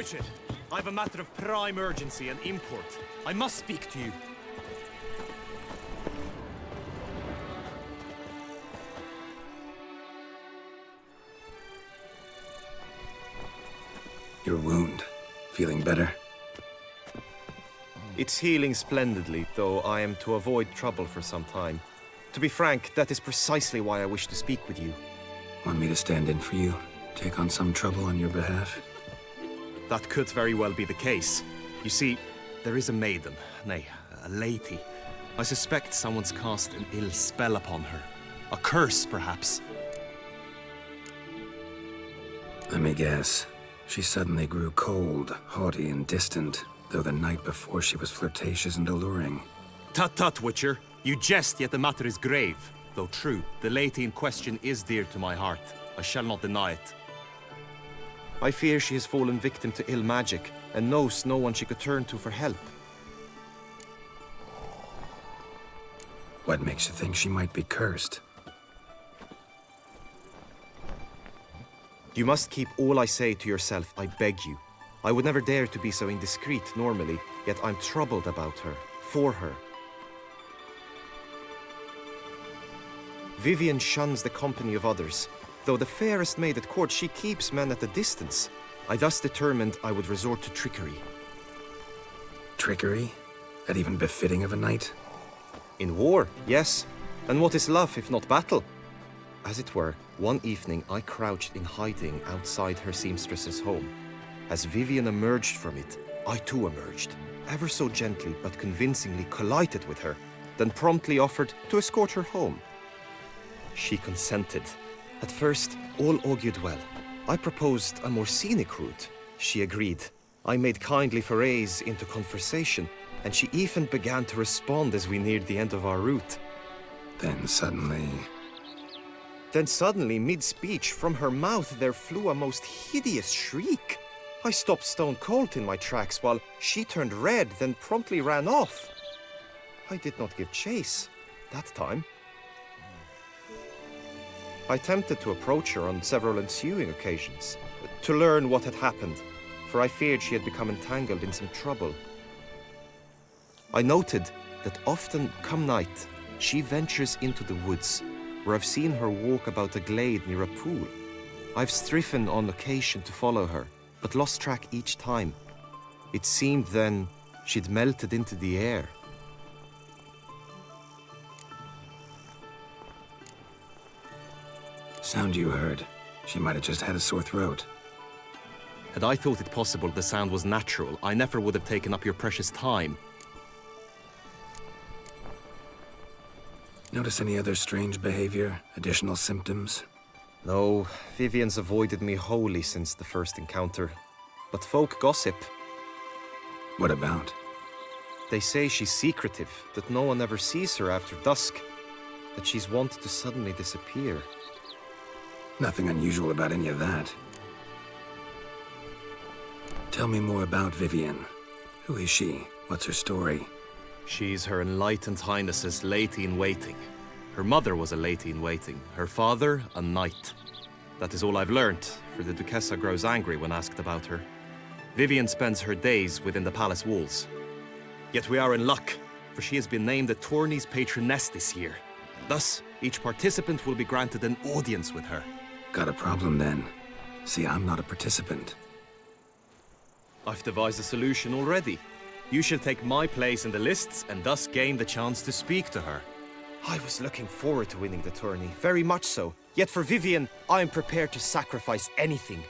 bullshit. I have a matter of prime urgency and import. I must speak to you. Your wound. Feeling better? It's healing splendidly, though I am to avoid trouble for some time. To be frank, that is precisely why I wish to speak with you. Want me to stand in for you? Take on some trouble on your behalf? That could very well be the case. You see, there is a maiden, nay, a lady. I suspect someone's cast an ill spell upon her. A curse, perhaps. Let me guess. She suddenly grew cold, haughty, and distant, though the night before she was flirtatious and alluring. Tut tut, Witcher. You jest, yet the matter is grave. Though true, the lady in question is dear to my heart. I shall not deny it. I fear she has fallen victim to ill magic, and knows no one she could turn to for help. What makes you think she might be cursed? You must keep all I say to yourself, I beg you. I would never dare to be so indiscreet normally, yet I'm troubled about her, for her. Vivienne shuns the company of others. Though the fairest maid at court, she keeps men at a distance. I thus determined I would resort to trickery. Trickery? That even befitting of a knight? In war, yes. And what is love if not battle? As it were, one evening I crouched in hiding outside her seamstress's home. As Vivienne emerged from it, I too emerged, ever so gently but convincingly collided with her, then promptly offered to escort her home. She consented. At first, all augured well. I proposed a more scenic route. She agreed. I made kindly forays into conversation, and she even began to respond as we neared the end of our route. Then suddenly, mid-speech, from her mouth there flew a most hideous shriek. I stopped stone cold in my tracks while she turned red, then promptly ran off. I did not give chase, that time. I attempted to approach her on several ensuing occasions, to learn what had happened, for I feared she had become entangled in some trouble. I noted that often, come night, she ventures into the woods, where I've seen her walk about a glade near a pool. I've striven on occasion to follow her, but lost track each time. It seemed then she'd melted into the air. sound you heard. She might have just had a sore throat. Had I thought it possible the sound was natural, I never would have taken up your precious time. Notice any other strange behavior? Additional symptoms? No, Vivienne's avoided me wholly since the first encounter. But folk gossip. What about? They say she's secretive, that no one ever sees her after dusk, that she's wont to suddenly disappear. Nothing unusual about any of that. Tell me more about Vivienne. Who is she? What's her story? She's Her Enlightened Highness's lady-in-waiting. Her mother was a lady-in-waiting, her father a knight. That is all I've learnt, for the Duchessa grows angry when asked about her. Vivienne spends her days within the palace walls. Yet we are in luck, for she has been named the tourney's patroness this year. Thus, each participant will be granted an audience with her. Got a problem then. See, I'm not a participant. I've devised a solution already. You shall take my place in the lists and thus gain the chance to speak to her. I was looking forward to winning the tourney, very much so. Yet for Vivienne, I am prepared to sacrifice anything.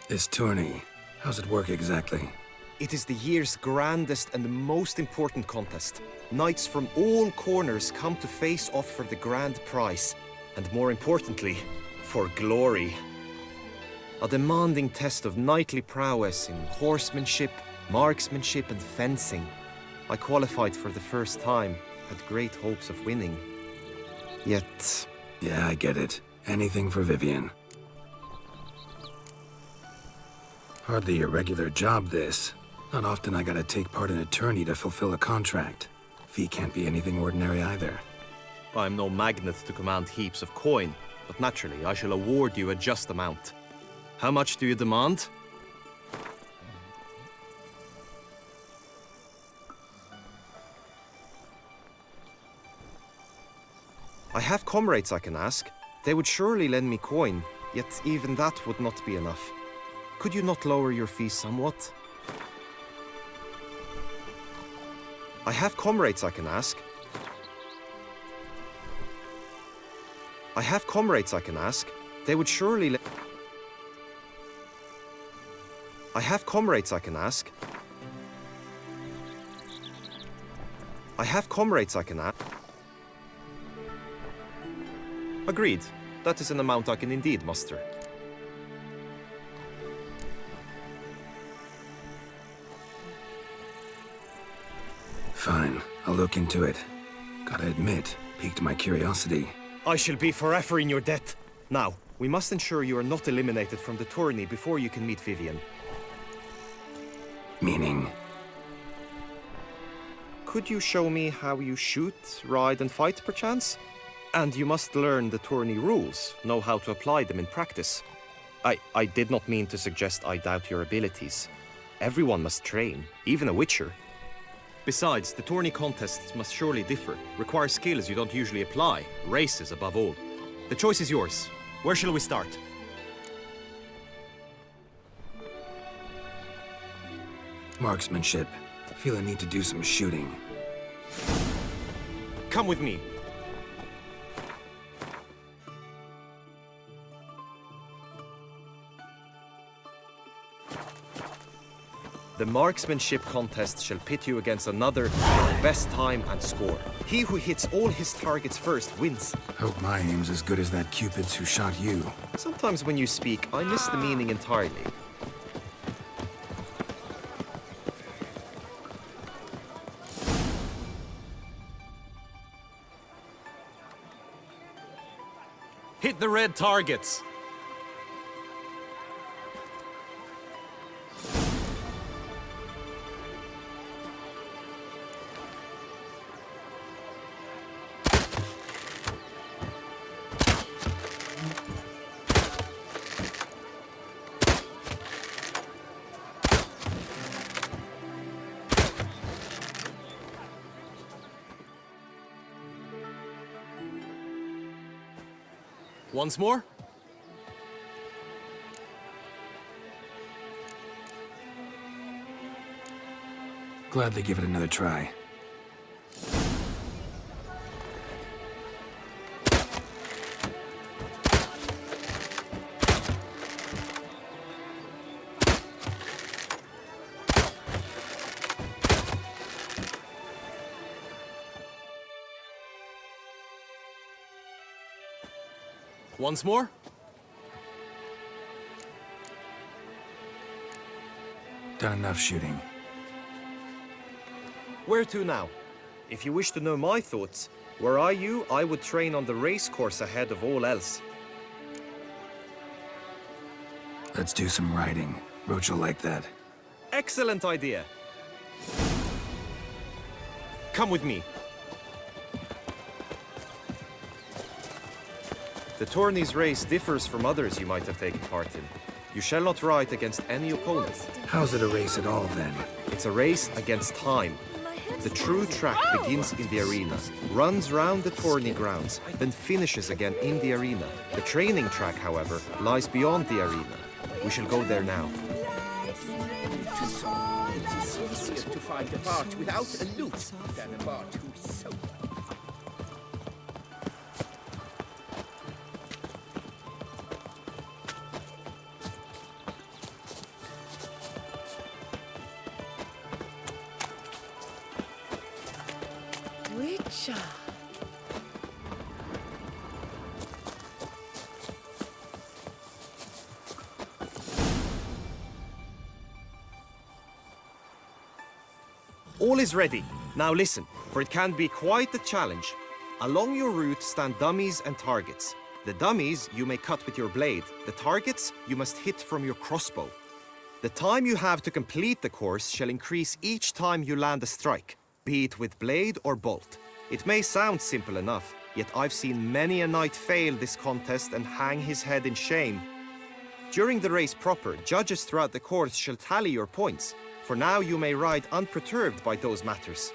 This tourney, how's it work exactly? It is the year's grandest and most important contest. Knights from all corners come to face off for the grand prize, and more importantly, for glory. A demanding test of knightly prowess in horsemanship, marksmanship, and fencing. I qualified for the first time, had great hopes of winning. Yet... Yeah, I get it. Anything for Vivienne. Hardly a regular job, this. Not often I gotta take part in a tourney to fulfill a contract. Fee can't be anything ordinary either. I'm no magnet to command heaps of coin, but naturally I shall award you a just amount. How much do you demand? I have comrades I can ask. They would surely lend me coin, yet even that would not be enough. Could you not lower your fees somewhat? I have comrades I can ask. I have comrades I can ask. They would surely I have comrades I can ask. I have comrades I can ask. Agreed. That is an amount I can indeed muster. Fine, I'll look into it. Gotta admit, piqued my curiosity. I shall be forever in your debt. Now, we must ensure you are not eliminated from the tourney before you can meet Vivian. Meaning? Could you show me how you shoot, ride, and fight, perchance? And you must learn the tourney rules, know how to apply them in practice. I did not mean to suggest I doubt your abilities. Everyone must train, even a witcher. Besides, the tourney contests must surely differ, require skills you don't usually apply, races above all. The choice is yours. Where shall we start? Marksmanship. Feel I need to do some shooting. Come with me. The marksmanship contest shall pit you against another for the best time and score. He who hits all his targets first wins. Hope my aim's as good as that Cupid's who shot you. Sometimes when you speak, I miss the meaning entirely. Hit the red targets! Once more? Gladly give it another try. Once more? Done enough shooting. Where to now? If you wish to know my thoughts, were I you, I would train on the race course ahead of all else. Let's do some riding. Roach will like that. Excellent idea. Come with me. The tourney's race differs from others you might have taken part in. You shall not ride against any opponent. How's it a race at all, then? It's a race against time. The true track begins in the arena, runs round the tourney grounds, then finishes again in the arena. The training track, however, lies beyond the arena. We shall go there now. It's easier to find a bart without a loot than a bart who is so... Witcher. All is ready. Now listen, for it can be quite a challenge. Along your route stand dummies and targets. The dummies you may cut with your blade. The targets you must hit from your crossbow. The time you have to complete the course shall increase each time you land a strike, be it with blade or bolt. It may sound simple enough, Yet I've seen many a knight fail this contest and hang his head in shame. During the race proper, judges throughout the course shall tally your points. For now you may ride unperturbed by those matters.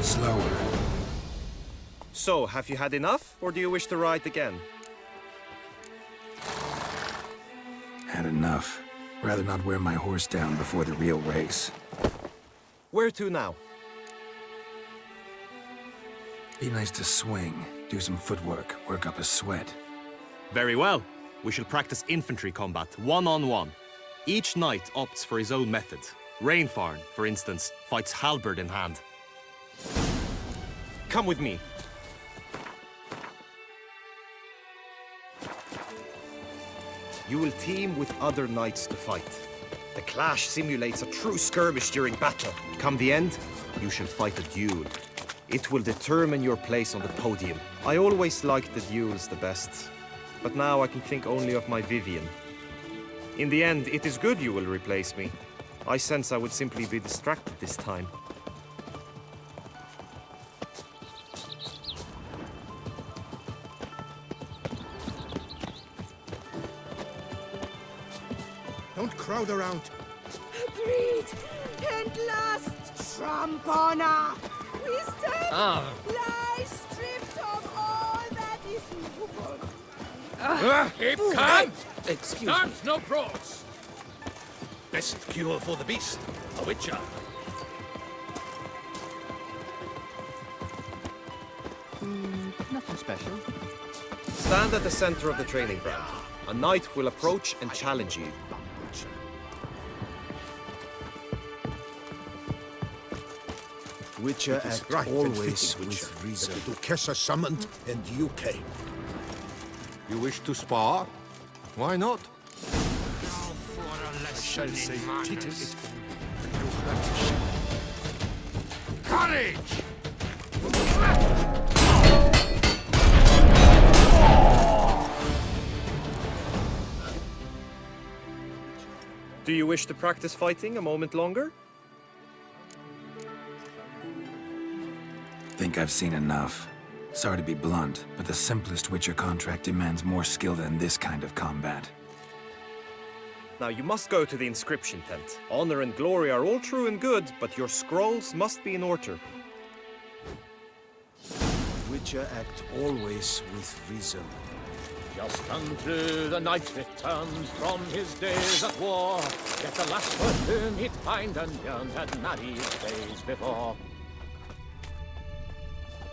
Slower. So, have you had enough, or do you wish to ride again? Had enough. Rather not wear my horse down before the real race. Where to now? Be nice to swing, do some footwork, work up a sweat. Very well. We shall practice infantry combat, one-on-one. Each knight opts for his own method. Rainfarn, for instance, fights halberd in hand. Come with me. You will team with other knights to fight. The clash simulates a true skirmish during battle. Come the end, you shall fight a duel. It will determine your place on the podium. I always liked the duels the best, but now I can think only of my Vivian. In the end, it is good you will replace me. I sense I would simply be distracted this time. Don't crowd around. Agreed. And last, Trampona. We stand lie stripped of all that is movable. Keep calm! Excuse me. Arms no pros! Best cure for the beast, a witcher. Nothing special. Stand at the center of the training ground. A knight will approach and challenge you. Witcher act right and always fitting, Witcher, with reason. The Duchessa summoned, and you came. You wish to spar? Why not? I shall say tittle it. Courage! Do you wish to practice fighting a moment longer? Think I've seen enough. Sorry to be blunt, but the simplest Witcher contract demands more skill than this kind of combat. Now you must go to the inscription tent. Honor and glory are all true and good, but your scrolls must be in order. Witcher act always with reason. Just unto the knight returned from his days at war, yet the last for whom he'd pined and yearned had married days before.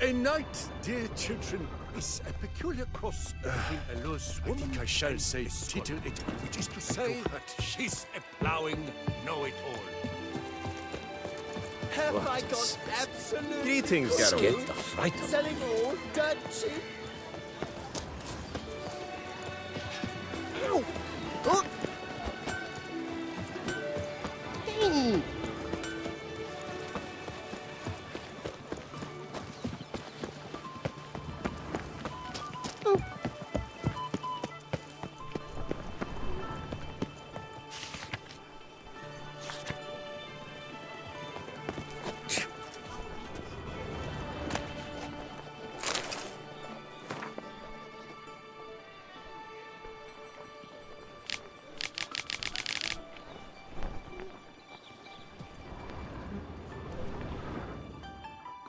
A knight, dear children, is a peculiar cross between a loose woman. I think I shall say tittle it, which is to say that she's a plowing know-it-all. Have I got absolute Greetings, Geralt. get the fright of selling all dirt cheap? Ow! Oh! Ooh!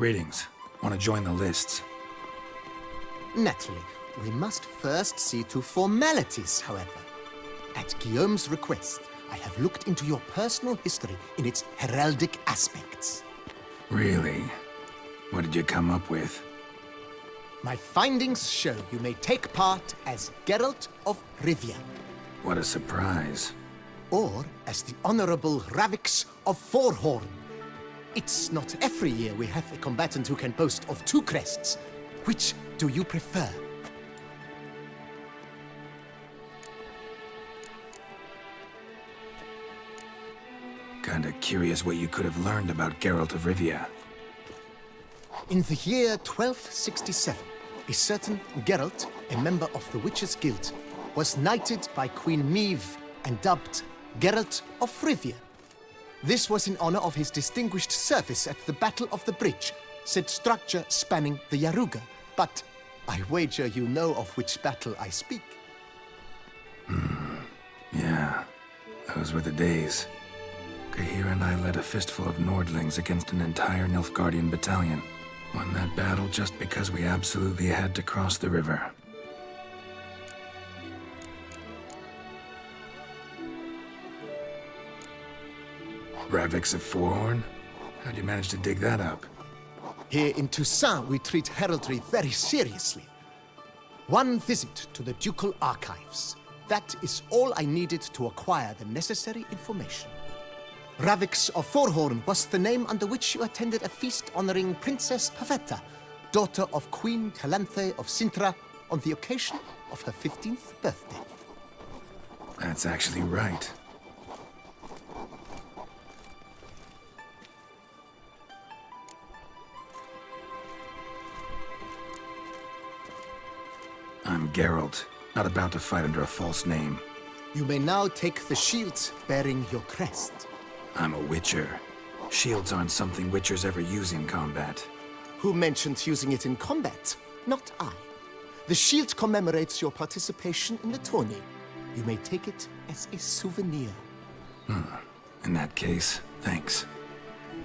Greetings. Want to join the lists? Naturally, we must first see to formalities, however. At Guillaume's request, I have looked into your personal history in its heraldic aspects. Really? What did you come up with? My findings show you may take part as Geralt of Rivia, What a surprise. or as the Honorable Ravix of Forhorn. It's not every year we have a combatant who can boast of 2 crests. Which do you prefer? Kinda curious what you could have learned about Geralt of Rivia. In the year 1267, a certain Geralt, a member of the Witches' Guild, was knighted by Queen Meve and dubbed Geralt of Rivia. This was in honor of his distinguished service at the Battle of the Bridge, said structure spanning the Yaruga. But I wager you know of which battle I speak. Yeah, those were the days. Kahir and I led a fistful of Nordlings against an entire Nilfgaardian battalion. Won that battle just because we absolutely had to cross the river. Ravix of Forhorn? How'd you manage to dig that up? Here in Toussaint, we treat heraldry very seriously. One visit to the Ducal Archives. That is all I needed to acquire the necessary information. Ravix of Forhorn was the name under which you attended a feast honoring Princess Pavetta, daughter of Queen Calanthe of Sintra, on the occasion of her 15th birthday. That's actually right. I'm Geralt, not about to fight under a false name. You may now take the shield bearing your crest. I'm a Witcher. Shields aren't something Witchers ever use in combat. Who mentioned using it in combat? Not I. The shield commemorates your participation in the tourney. You may take it as a souvenir. In that case, thanks.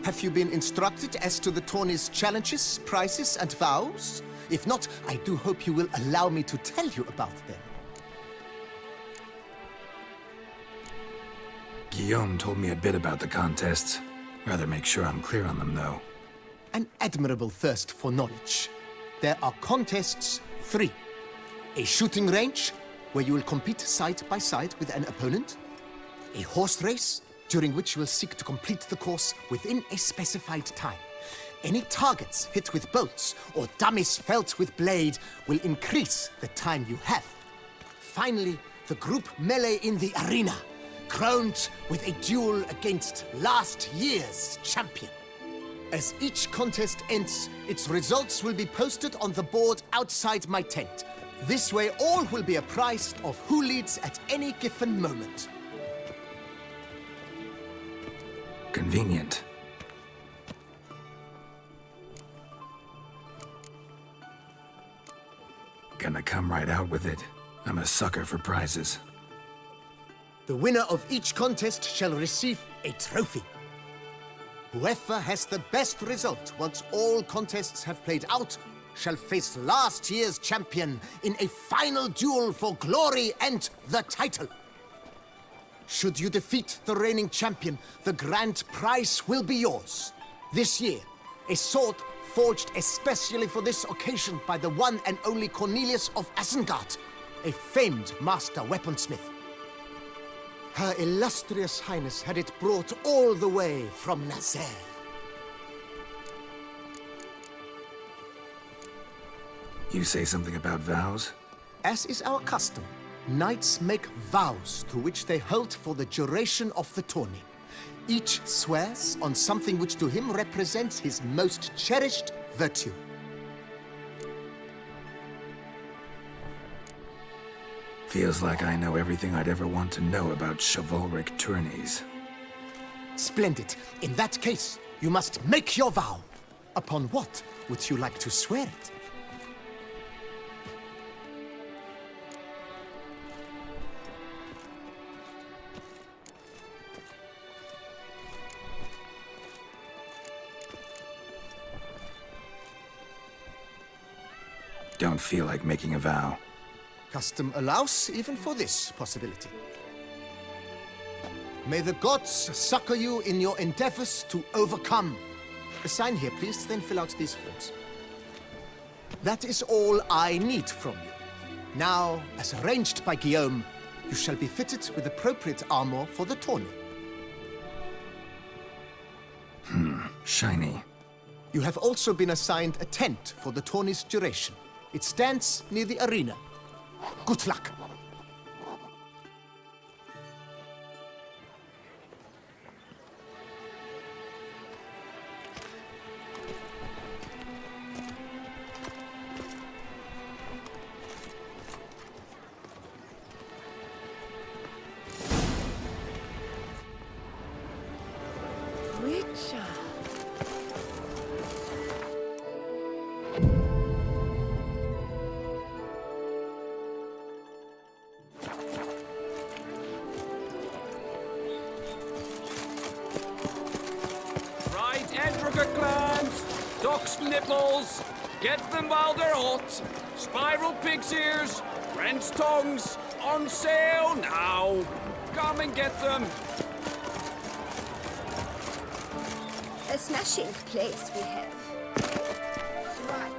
Have you been instructed as to the tourney's challenges, prizes, and vows? If not, I do hope you will allow me to tell you about them. Guillaume told me a bit about the contests. Rather make sure I'm clear on them, though. An admirable thirst for knowledge. There are contests 3. A shooting range, where you will compete side by side with an opponent. A horse race, during which you will seek to complete the course within a specified time. Any targets hit with bolts or dummies felt with blade will increase the time you have. Finally, the group melee in the arena, crowned with a duel against last year's champion. As each contest ends, its results will be posted on the board outside my tent. This way, all will be apprised of who leads at any given moment. Convenient. Gonna come right out with it. I'm a sucker for prizes. The winner of each contest shall receive a trophy. Whoever has the best result once all contests have played out shall face last year's champion in a final duel for glory and the title. Should you defeat the reigning champion, the grand prize will be yours. This year, a sword forged especially for this occasion by the one and only Cornelius of Isengard, a famed master weaponsmith. Her illustrious highness had it brought all the way from Nazaire. You say something about vows? As is our custom, knights make vows to which they hold for the duration of the tourney. Each swears on something which to him represents his most cherished virtue. Feels like I know everything I'd ever want to know about chivalric tourneys. Splendid. In that case, you must make your vow. Upon what would you like to swear it? don't feel like making a vow. Custom allows even for this possibility. May the gods succor you in your endeavors to overcome. Sign here, please, then fill out these forms. That is all I need from you. Now, as arranged by Guillaume, you shall be fitted with appropriate armor for the tourney. Shiny. You have also been assigned a tent for the tourney's duration. It stands near the arena. Good luck. Richard. Right, Edrica clams, duck's nipples, get them while they're hot, spiral pig's ears, French tongues, on sale now. Come and get them. A smashing place we have. Right.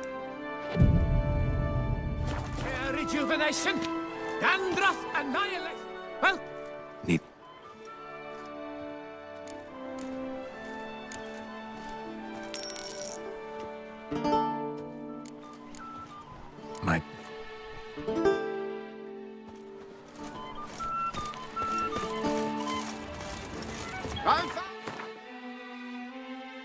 Rejuvenation, dandruff, annihilation. Well, Neat. My